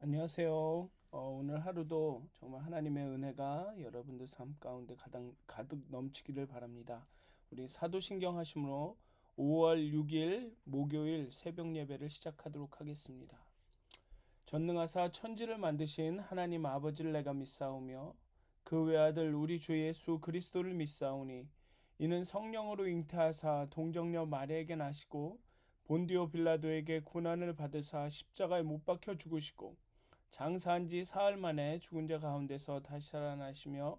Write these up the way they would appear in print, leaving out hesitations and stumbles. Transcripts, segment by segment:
안녕하세요. 오늘 하루도 정말 하나님의 은혜가 여러분들 삶 가운데 가득 넘치기를 바랍니다. 우리 사도신경 하심으로 5월 6일 목요일 새벽 예배를 시작하도록 하겠습니다. 전능하사 천지를 만드신 하나님 아버지를 내가 믿사오며 그 외아들 우리 주 예수 그리스도를 믿사오니 이는 성령으로 잉태하사 동정녀 마리아에게 나시고 본디오 빌라도에게 고난을 받으사 십자가에 못 박혀 죽으시고 장사한 지 사흘 만에 죽은 자 가운데서 다시 살아나시며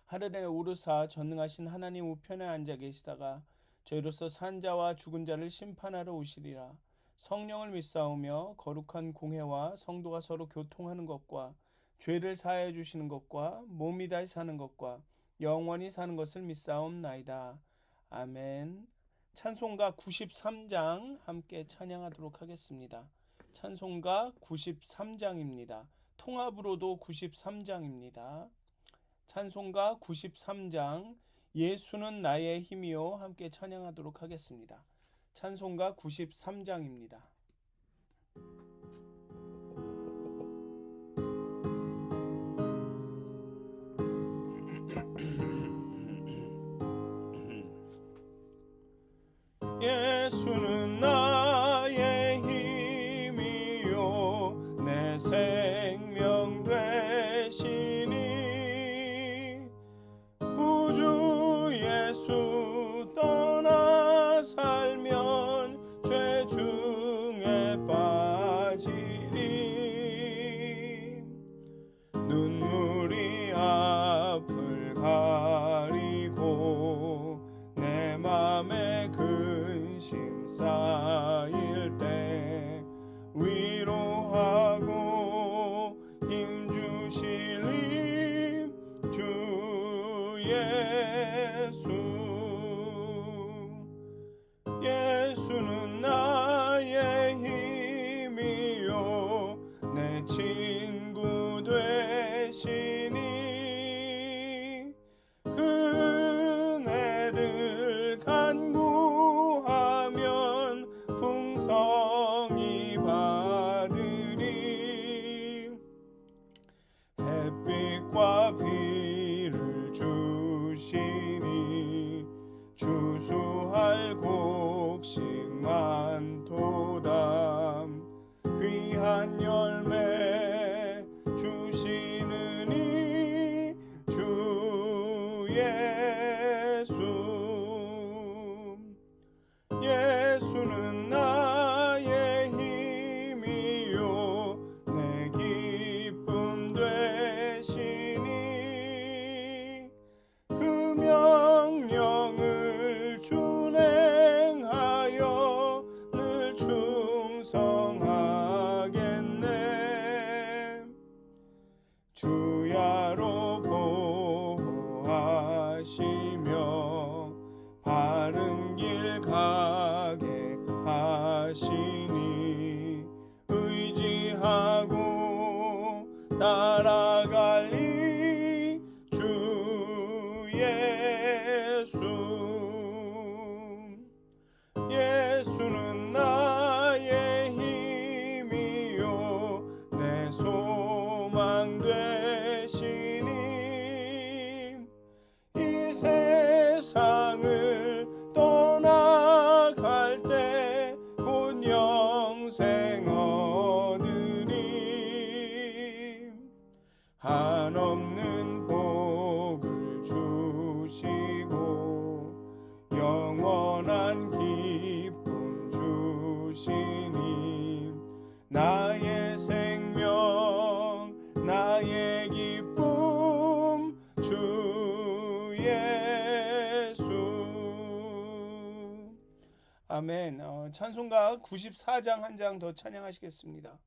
하늘에 오르사 전능하신 하나님 우편에 앉아 계시다가 저희로서 산 자와 죽은 자를 심판하러 오시리라. 성령을 믿사오며 거룩한 공회와 성도가 서로 교통하는 것과 죄를 사하여 주시는 것과 몸이 다시 사는 것과 영원히 사는 것을 믿사옵나이다. 아멘. 찬송가 93장 함께 찬양하도록 하겠습니다. 찬송가 93장입니다. 통합으로도 93장입니다. 찬송가 93장 예수는 나의 힘이요 함께 찬양하도록 하겠습니다. 찬송가 93장입니다. 예수는 나의 힘이요 내 생명 되시니 구주 예수 떠나 살면 죄 중에 빠지리 눈물이 앞을 가리고 내 맘에 근심 쌓일 때 위로하고 힘 주실 주 예수 예수는 나의 힘이요 내 친구 되시니 그네를 간구하면 풍성히 받으리 햇빛과 비를 주시니 주수할 곡식 많도다 귀한 열매 주시느니 주 예수 예수는 나의 힘이요 내 기쁨 되시니 그 명령을 준행하여 늘 충성하겠네 주야로 보호하시며 바른 길 가게 하시니 의지하고 따라갈리 주 예수 예수는 나의 힘이요 내 소망 되시니 이 세상을 떠나갈 때 곧 영생 얻으리 한없는 복을 주시고 영원한 기쁨 주시니 나의 생명 나의 기쁨 주 예수 아멘. 찬송가 94장 한 장 더 찬양하시겠습니다.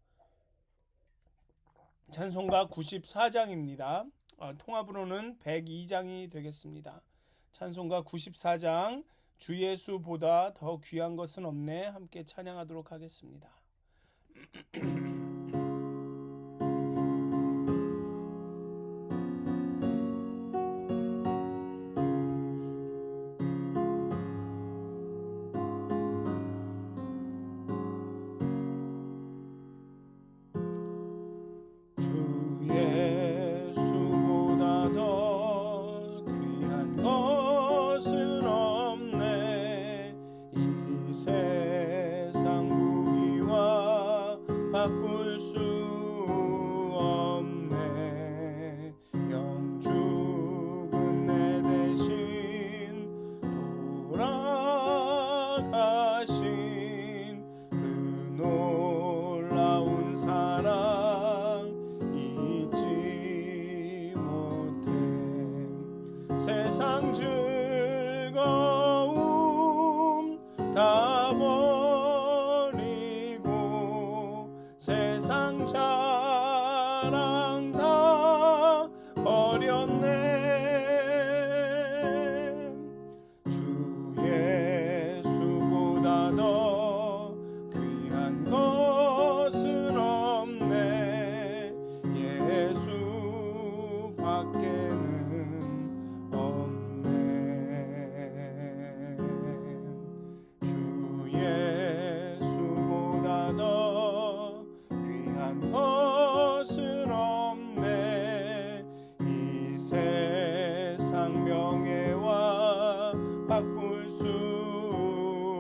찬송가 94장입니다. 통합으로는 102장이 되겠습니다. 찬송가 94장 주 예수보다 더 귀한 것은 없네 함께 찬양하도록 하겠습니다. 세상 무기와 바꿀 수 없네. 영 죽은 내 대신 돌아가신 그 놀라운 사랑 잊지 못해. 세상 즐거움 다 버리고 세상 자랑 다 버렸네. 주 예수보다 더 귀한 것은 없네. 예수 밖에는 없네. 주 예수보다 더 귀한 것은 없네. 이 세상 명예와 바꿀 수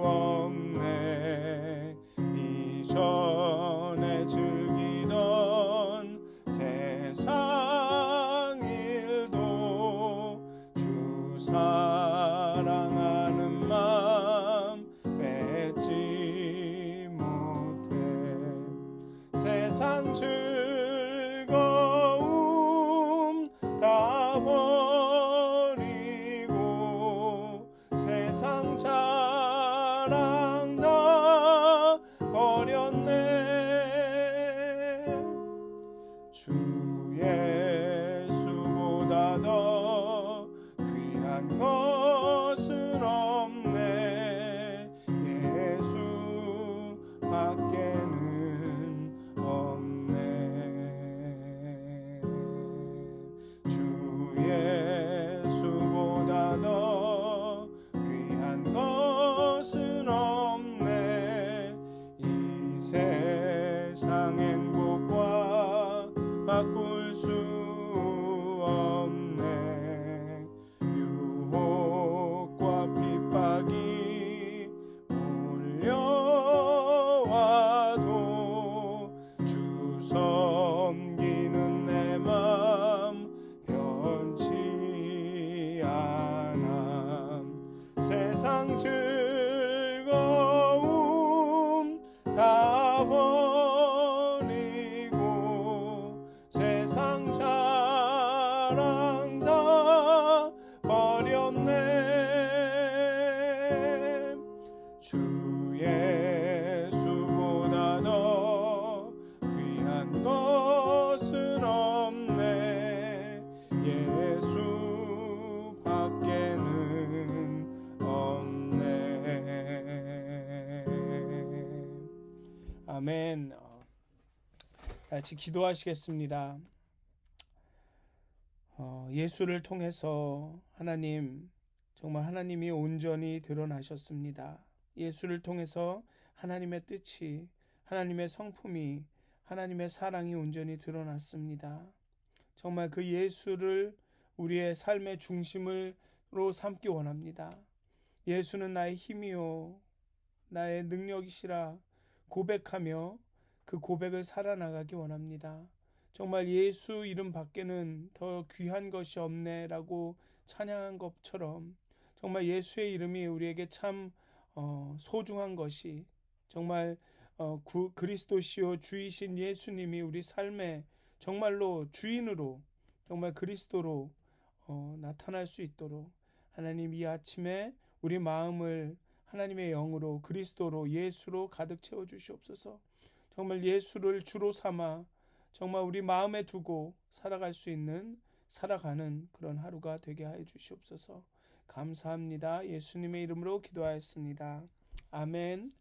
없네. 이전에 즐기던 세상 일도 주 사랑하는 맘 뺏지 못해. 세상 즐거움 다 버리고 세상 자랑 다 버렸네. 주 예수보다 더 귀한 것은 없네. 예수 밖에는 없네. 주 예수보다 더 귀한 것은 없네. 이 세상 행복과 바꿀 수 없네. 유혹과 핍박이 몰려와도 주 섬기는 내 맘 변치 않아. 세상 즐거움 다 버리고 세상 자랑 다 버렸네. 주 예수보다 더 귀한 것은 없네. 예수 밖에는 없네. 아멘. 같이 기도하시겠습니다. 예수를 통해서 하나님, 정말 하나님이 온전히 드러나셨습니다. 예수를 통해서 하나님의 뜻이, 하나님의 성품이, 하나님의 사랑이 온전히 드러났습니다. 정말 그 예수를 우리의 삶의 중심으로 삼기 원합니다. 예수는 나의 힘이요 나의 능력이시라 고백하며 그 고백을 살아나가기 원합니다. 정말 예수 이름 밖에는 더 귀한 것이 없네라고 찬양한 것처럼 정말 예수의 이름이 우리에게 참 소중한 것이, 정말 그리스도시요 주이신 예수님이 우리 삶에 정말로 주인으로, 정말 그리스도로 나타날 수 있도록 하나님 이 아침에 우리 마음을 하나님의 영으로, 그리스도로, 예수로 가득 채워주시옵소서. 정말 예수를 주로 삼아 정말 우리 마음에 두고 살아가는 그런 하루가 되게 하여 주시옵소서. 감사합니다. 예수님의 이름으로 기도하였습니다. 아멘.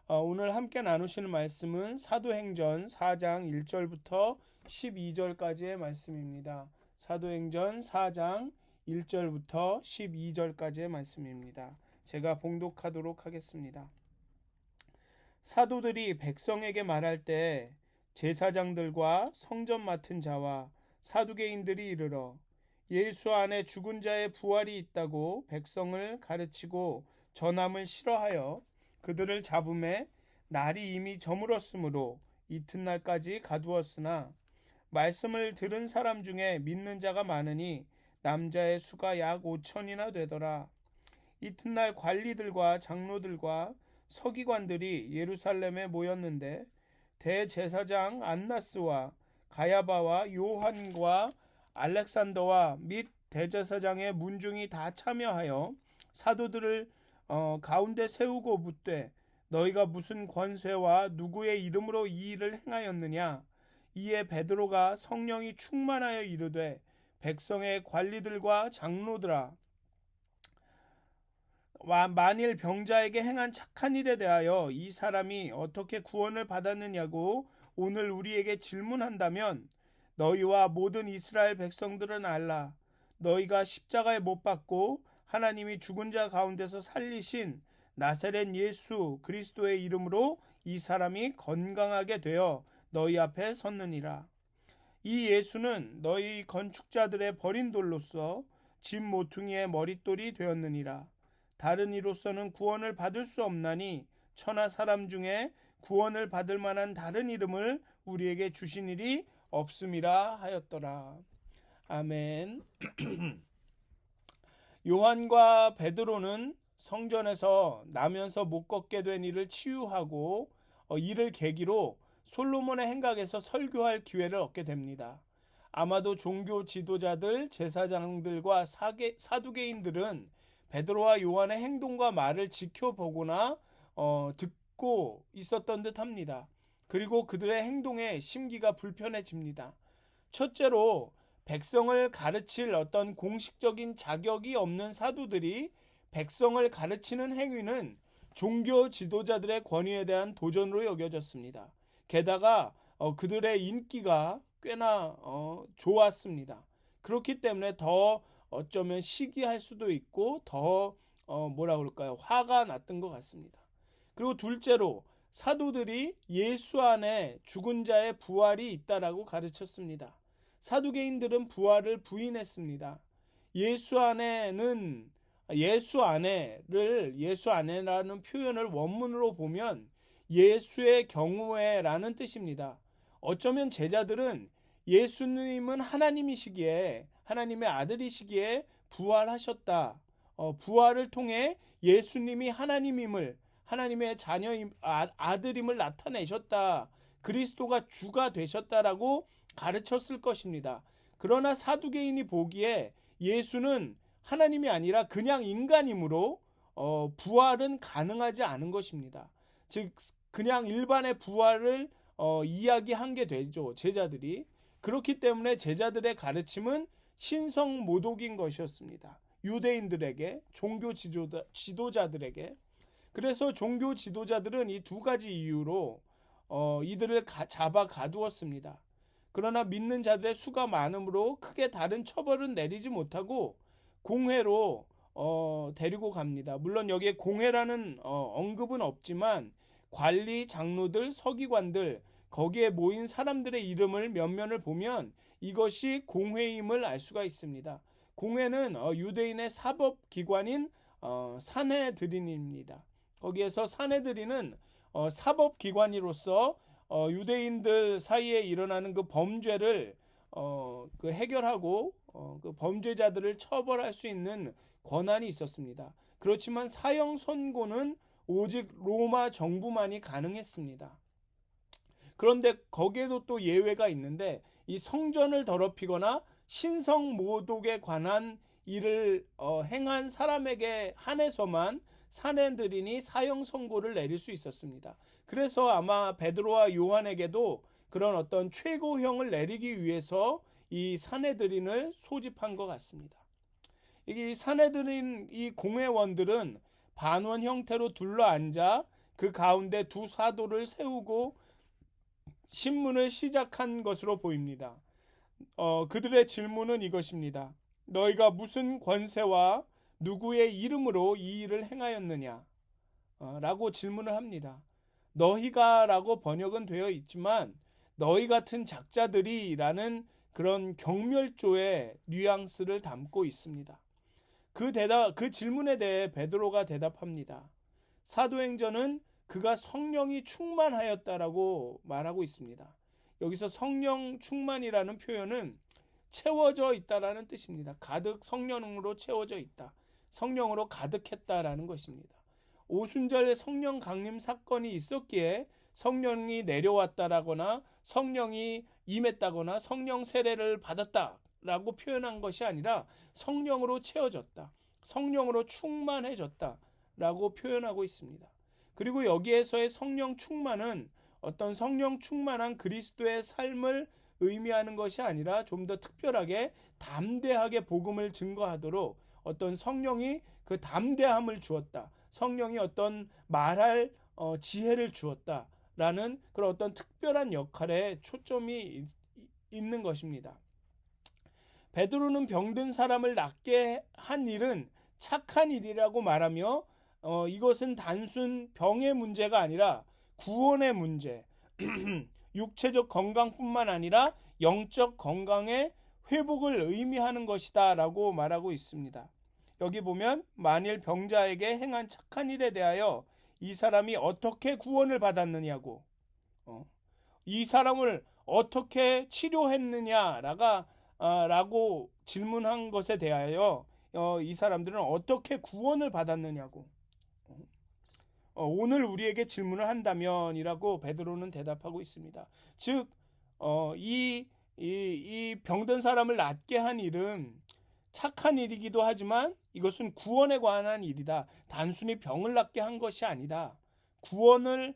오늘 함께 나누시는 말씀은 사도행전 4장 1절부터 12절까지의 말씀입니다. 사도행전 4장 1절부터 12절까지의 말씀입니다. 제가 봉독하도록 하겠습니다. 사도들이 백성에게 말할 때 제사장들과 성전 맡은 자와 사두개인들이 이르러 예수 안에 죽은 자의 부활이 있다고 백성을 가르치고 전함을 싫어하여 그들을 잡음에 날이 이미 저물었으므로 이튿날까지 가두었으나 말씀을 들은 사람 중에 믿는 자가 많으니 남자의 수가 약 5천이나 되더라. 이튿날 관리들과 장로들과 서기관들이 예루살렘에 모였는데 대제사장 안나스와 가야바와 요한과 알렉산더와 및 대제사장의 문중이 다 참여하여 사도들을 가운데 세우고 묻되 너희가 무슨 권세와 누구의 이름으로 이 일을 행하였느냐. 이에 베드로가 성령이 충만하여 이르되 백성의 관리들과 장로들아, 만일 병자에게 행한 착한 일에 대하여 이 사람이 어떻게 구원을 받았느냐고 오늘 우리에게 질문한다면 너희와 모든 이스라엘 백성들은 알라. 너희가 십자가에 못 박고 하나님이 죽은 자 가운데서 살리신 나사렛 예수 그리스도의 이름으로 이 사람이 건강하게 되어 너희 앞에 섰느니라. 이 예수는 너희 건축자들의 버린 돌로서 집 모퉁이의 머릿돌이 되었느니라. 다른 이로서는 구원을 받을 수 없나니 천하 사람 중에 구원을 받을 만한 다른 이름을 우리에게 주신 일이 없음이라 하였더라. 아멘. 요한과 베드로는 성전에서 나면서 못 걷게 된 이를 치유하고 이를 계기로 솔로몬의 행각에서 설교할 기회를 얻게 됩니다. 아마도 종교 지도자들, 제사장들과 사두개인들은 베드로와 요한의 행동과 말을 지켜보거나 듣고 있었던 듯합니다. 그리고 그들의 행동에 심기가 불편해집니다. 첫째로 백성을 가르칠 어떤 공식적인 자격이 없는 사도들이 백성을 가르치는 행위는 종교 지도자들의 권위에 대한 도전으로 여겨졌습니다. 게다가 그들의 인기가 꽤나 좋았습니다. 그렇기 때문에 더 어쩌면 시기할 수도 있고 더 화가 났던 것 같습니다. 그리고 둘째로 사도들이 예수 안에 죽은 자의 부활이 있다라고 가르쳤습니다. 사두개인들은 부활을 부인했습니다. 예수 안에라는 표현을 원문으로 보면 예수의 경우에라는 뜻입니다. 어쩌면 제자들은 예수님은 하나님이시기에 하나님의 아들이시기에 부활하셨다. 부활을 통해 예수님이 하나님임을 하나님의 아들임을 나타내셨다. 그리스도가 주가 되셨다라고 가르쳤을 것입니다. 그러나 사두개인이 보기에 예수는 하나님이 아니라 그냥 인간이므로 부활은 가능하지 않은 것입니다. 즉 그냥 일반의 부활을 이야기한 게 되죠. 제자들이. 그렇기 때문에 제자들의 가르침은 신성모독인 것이었습니다. 유대인들에게, 종교 지도자들에게. 그래서 종교 지도자들은 이 두 가지 이유로 이들을 잡아 가두었습니다. 그러나 믿는 자들의 수가 많으므로 크게 다른 처벌은 내리지 못하고 공회로 데리고 갑니다. 물론 여기에 공회라는 언급은 없지만 관리, 장로들, 서기관들 거기에 모인 사람들의 이름을 면면을 보면 이것이 공회임을 알 수가 있습니다. 공회는 유대인의 사법기관인 사내드린입니다. 거기에서 사내드린은 사법기관으로서 유대인들 사이에 일어나는 그 범죄를 해결하고 그 범죄자들을 처벌할 수 있는 권한이 있었습니다. 그렇지만 사형 선고는 오직 로마 정부만이 가능했습니다. 그런데 거기에도 또 예외가 있는데 이 성전을 더럽히거나 신성모독에 관한 일을 행한 사람에게 한해서만 사내들인이 사형 선고를 내릴 수 있었습니다. 그래서 아마 베드로와 요한에게도 그런 어떤 최고형을 내리기 위해서 이 사내들인을 소집한 것 같습니다. 이 사내들인 이 공회원들은 반원 형태로 둘러앉아 그 가운데 두 사도를 세우고 신문을 시작한 것으로 보입니다. 그들의 질문은 이것입니다. 너희가 무슨 권세와 누구의 이름으로 이 일을 행하였느냐? 라고 질문을 합니다. 너희가 라고 번역은 되어 있지만 너희 같은 작자들이 라는 그런 경멸조의 뉘앙스를 담고 있습니다. 그 질문에 대해 베드로가 대답합니다. 사도행전은 그가 성령이 충만하였다라고 말하고 있습니다. 여기서 성령 충만이라는 표현은 채워져 있다라는 뜻입니다. 가득 성령으로 채워져 있다. 성령으로 가득했다라는 것입니다. 오순절 성령 강림 사건이 있었기에 성령이 내려왔다라거나 성령이 임했다거나 성령 세례를 받았다라고 표현한 것이 아니라 성령으로 채워졌다. 성령으로 충만해졌다라고 표현하고 있습니다. 그리고 여기에서의 성령 충만은 어떤 성령 충만한 그리스도의 삶을 의미하는 것이 아니라 좀 더 특별하게 담대하게 복음을 증거하도록 어떤 성령이 그 담대함을 주었다. 성령이 어떤 말할 지혜를 주었다라는 그런 어떤 특별한 역할에 초점이 있는 것입니다. 베드로는 병든 사람을 낫게 한 일은 착한 일이라고 말하며 이것은 단순 병의 문제가 아니라 구원의 문제, 육체적 건강뿐만 아니라 영적 건강의 회복을 의미하는 것이다 라고 말하고 있습니다. 여기 보면 만일 병자에게 행한 착한 일에 대하여 이 사람이 어떻게 구원을 받았느냐고, 이 사람을 어떻게 치료했느냐라고 질문한 것에 대하여 이 사람들은 어떻게 구원을 받았느냐고, 오늘 우리에게 질문을 한다면이라고 베드로는 대답하고 있습니다. 즉, 이 병든 사람을 낫게 한 일은 착한 일이기도 하지만 이것은 구원에 관한 일이다. 단순히 병을 낫게 한 것이 아니다. 구원을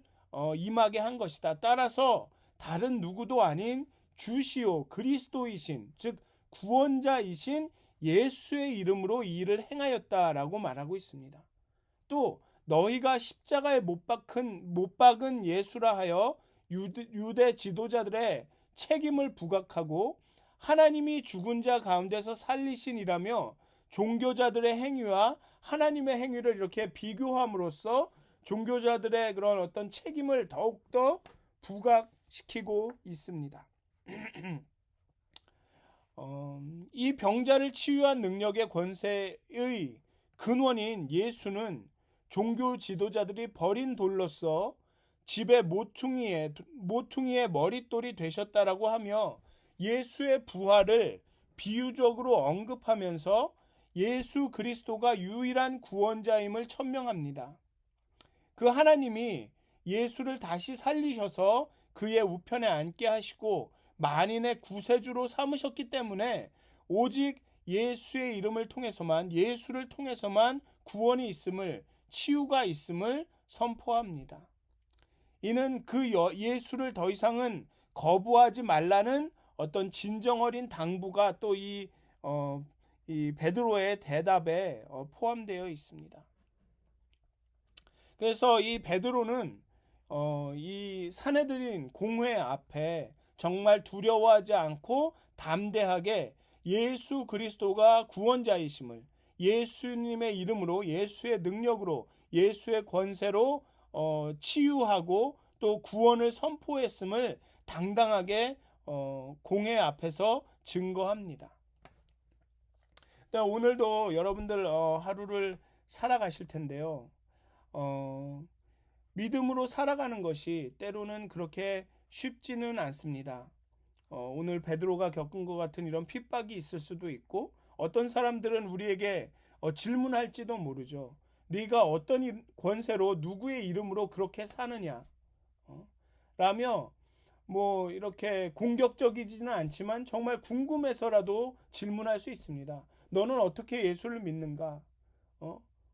임하게 한 것이다. 따라서 다른 누구도 아닌 주시오 그리스도이신, 즉 구원자이신 예수의 이름으로 이 일을 행하였다라고 말하고 있습니다. 또 너희가 십자가에 못 박은 예수라 하여 유대 지도자들의 책임을 부각하고 하나님이 죽은 자 가운데서 살리신이라며 종교자들의 행위와 하나님의 행위를 이렇게 비교함으로써 종교자들의 그런 어떤 책임을 더욱더 부각시키고 있습니다. 이 병자를 치유한 능력의 권세의 근원인 예수는 종교 지도자들이 버린 돌로서 집의 모퉁이의 머릿돌이 되셨다라고 하며 예수의 부활을 비유적으로 언급하면서 예수 그리스도가 유일한 구원자임을 천명합니다. 그 하나님이 예수를 다시 살리셔서 그의 우편에 앉게 하시고 만인의 구세주로 삼으셨기 때문에 오직 예수의 이름을 통해서만, 예수를 통해서만 구원이 있음을, 치유가 있음을 선포합니다. 이는 그 예수를 더 이상은 거부하지 말라는 어떤 진정 어린 당부가 또 이 베드로의 대답에 포함되어 있습니다. 그래서 이 베드로는 이 사내들인 공회 앞에 정말 두려워하지 않고 담대하게 예수 그리스도가 구원자이심을, 예수님의 이름으로, 예수의 능력으로, 예수의 권세로 치유하고 또 구원을 선포했음을 당당하게 공회 앞에서 증거합니다. 오늘도 여러분들 하루를 살아가실 텐데요. 믿음으로 살아가는 것이 때로는 그렇게 쉽지는 않습니다. 오늘 베드로가 겪은 것 같은 이런 핍박이 있을 수도 있고, 어떤 사람들은 우리에게 질문할지도 모르죠. 네가 어떤 권세로 누구의 이름으로 그렇게 사느냐? 라며 뭐 이렇게 공격적이지는 않지만 정말 궁금해서라도 질문할 수 있습니다. 너는 어떻게 예수를 믿는가?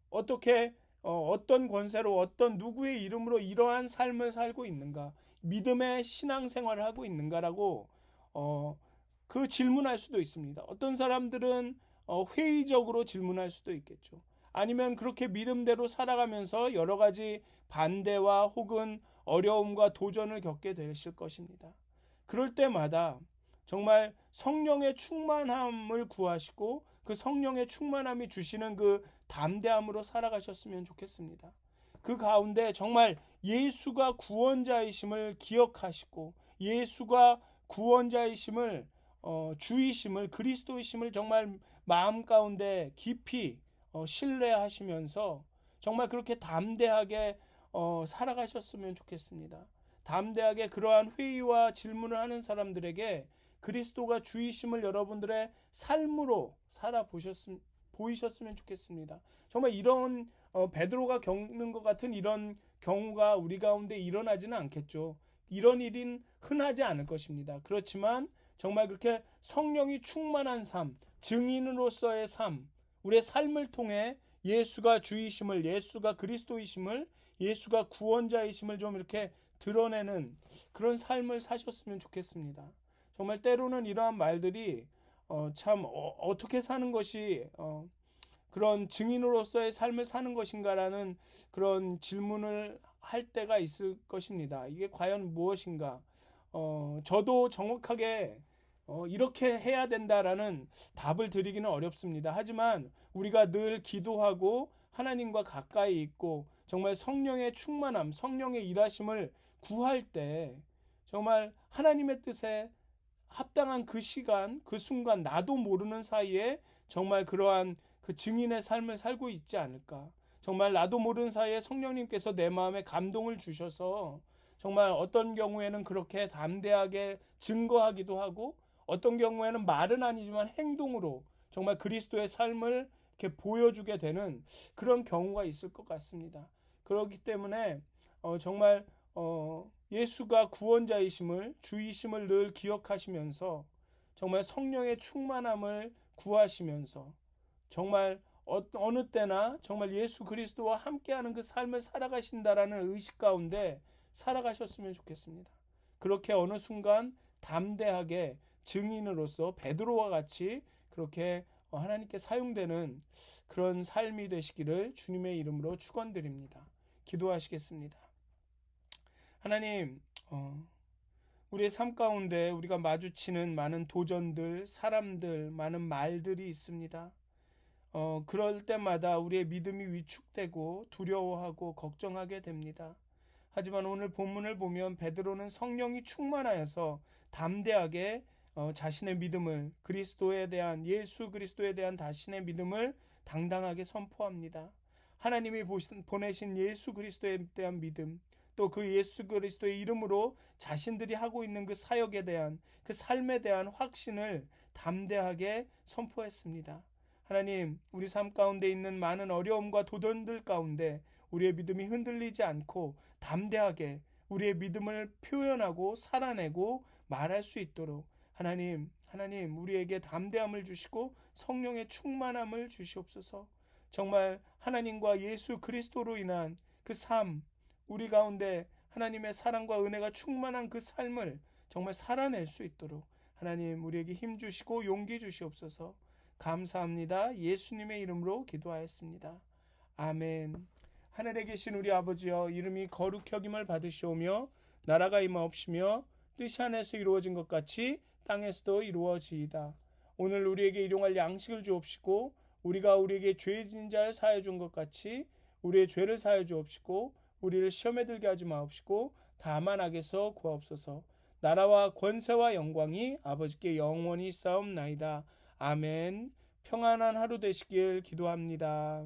어떻게 어떤 권세로 어떤 누구의 이름으로 이러한 삶을 살고 있는가? 믿음의 신앙생활을 하고 있는가라고 그 질문할 수도 있습니다. 어떤 사람들은 회의적으로 질문할 수도 있겠죠. 아니면 그렇게 믿음대로 살아가면서 여러 가지 반대와 혹은 어려움과 도전을 겪게 되실 것입니다. 그럴 때마다 정말 성령의 충만함을 구하시고 그 성령의 충만함이 주시는 그 담대함으로 살아가셨으면 좋겠습니다. 그 가운데 정말 예수가 구원자이심을 기억하시고 예수가 구원자이심을 주이심을, 그리스도이심을 정말 마음 가운데 깊이 신뢰하시면서 정말 그렇게 담대하게 살아가셨으면 좋겠습니다. 담대하게 그러한 회의와 질문을 하는 사람들에게 그리스도가 주이심을 여러분들의 삶으로 보이셨으면 좋겠습니다. 정말 이런 베드로가 겪는 것 같은 이런 경우가 우리 가운데 일어나지는 않겠죠. 이런 일은 흔하지 않을 것입니다. 그렇지만 정말 그렇게 성령이 충만한 삶, 증인으로서의 삶, 우리의 삶을 통해 예수가 주이심을, 예수가 그리스도이심을, 예수가 구원자이심을 좀 이렇게 드러내는 그런 삶을 사셨으면 좋겠습니다. 정말 때로는 이러한 말들이 참 어떻게 사는 것이 그런 증인으로서의 삶을 사는 것인가라는 그런 질문을 할 때가 있을 것입니다. 이게 과연 무엇인가? 저도 정확하게 이렇게 해야 된다라는 답을 드리기는 어렵습니다. 하지만 우리가 늘 기도하고 하나님과 가까이 있고 정말 성령의 충만함, 성령의 일하심을 구할 때 정말 하나님의 뜻에 합당한 그 시간, 그 순간 나도 모르는 사이에 정말 그러한 그 증인의 삶을 살고 있지 않을까. 정말 나도 모르는 사이에 성령님께서 내 마음에 감동을 주셔서 정말 어떤 경우에는 그렇게 담대하게 증거하기도 하고 어떤 경우에는 말은 아니지만 행동으로 정말 그리스도의 삶을 이렇게 보여주게 되는 그런 경우가 있을 것 같습니다. 그렇기 때문에 정말 예수가 구원자이심을 주이심을 늘 기억하시면서 정말 성령의 충만함을 구하시면서 정말 어느 때나 정말 예수 그리스도와 함께하는 그 삶을 살아가신다라는 의식 가운데 살아가셨으면 좋겠습니다. 그렇게 어느 순간 담대하게 증인으로서 베드로와 같이 그렇게 하나님께 사용되는 그런 삶이 되시기를 주님의 이름으로 축원드립니다. 기도하시겠습니다. 하나님, 우리의 삶 가운데 우리가 마주치는 많은 도전들, 사람들, 많은 말들이 있습니다. 그럴 때마다 우리의 믿음이 위축되고 두려워하고 걱정하게 됩니다. 하지만 오늘 본문을 보면 베드로는 성령이 충만하여서 담대하게 자신의 믿음을 그리스도에 대한 예수 그리스도에 대한 자신의 믿음을 당당하게 선포합니다. 하나님이 보내신 예수 그리스도에 대한 믿음, 또 그 예수 그리스도의 이름으로 자신들이 하고 있는 그 사역에 대한 그 삶에 대한 확신을 담대하게 선포했습니다. 하나님, 우리 삶 가운데 있는 많은 어려움과 도전들 가운데 우리의 믿음이 흔들리지 않고 담대하게 우리의 믿음을 표현하고 살아내고 말할 수 있도록 하나님 우리에게 담대함을 주시고 성령의 충만함을 주시옵소서. 정말 하나님과 예수 그리스도로 인한 그 삶, 우리 가운데 하나님의 사랑과 은혜가 충만한 그 삶을 정말 살아낼 수 있도록 하나님 우리에게 힘 주시고 용기 주시옵소서. 감사합니다. 예수님의 이름으로 기도하였습니다. 아멘. 하늘에 계신 우리 아버지여, 이름이 거룩히 여김을 받으시오며 나라가 임하옵시며 뜻이 하늘에서 이루어진 것 같이 땅에서도 이루어지이다. 오늘 우리에게 일용할 양식을 주옵시고 우리가 우리에게 죄 지은 자를 사하여 준 것 같이 우리의 죄를 사하여 주옵시고 우리를 시험에 들게 하지 마옵시고 다만 악에서 구하옵소서. 나라와 권세와 영광이 아버지께 영원히 있사옵나이다. 아멘. 평안한 하루 되시길 기도합니다.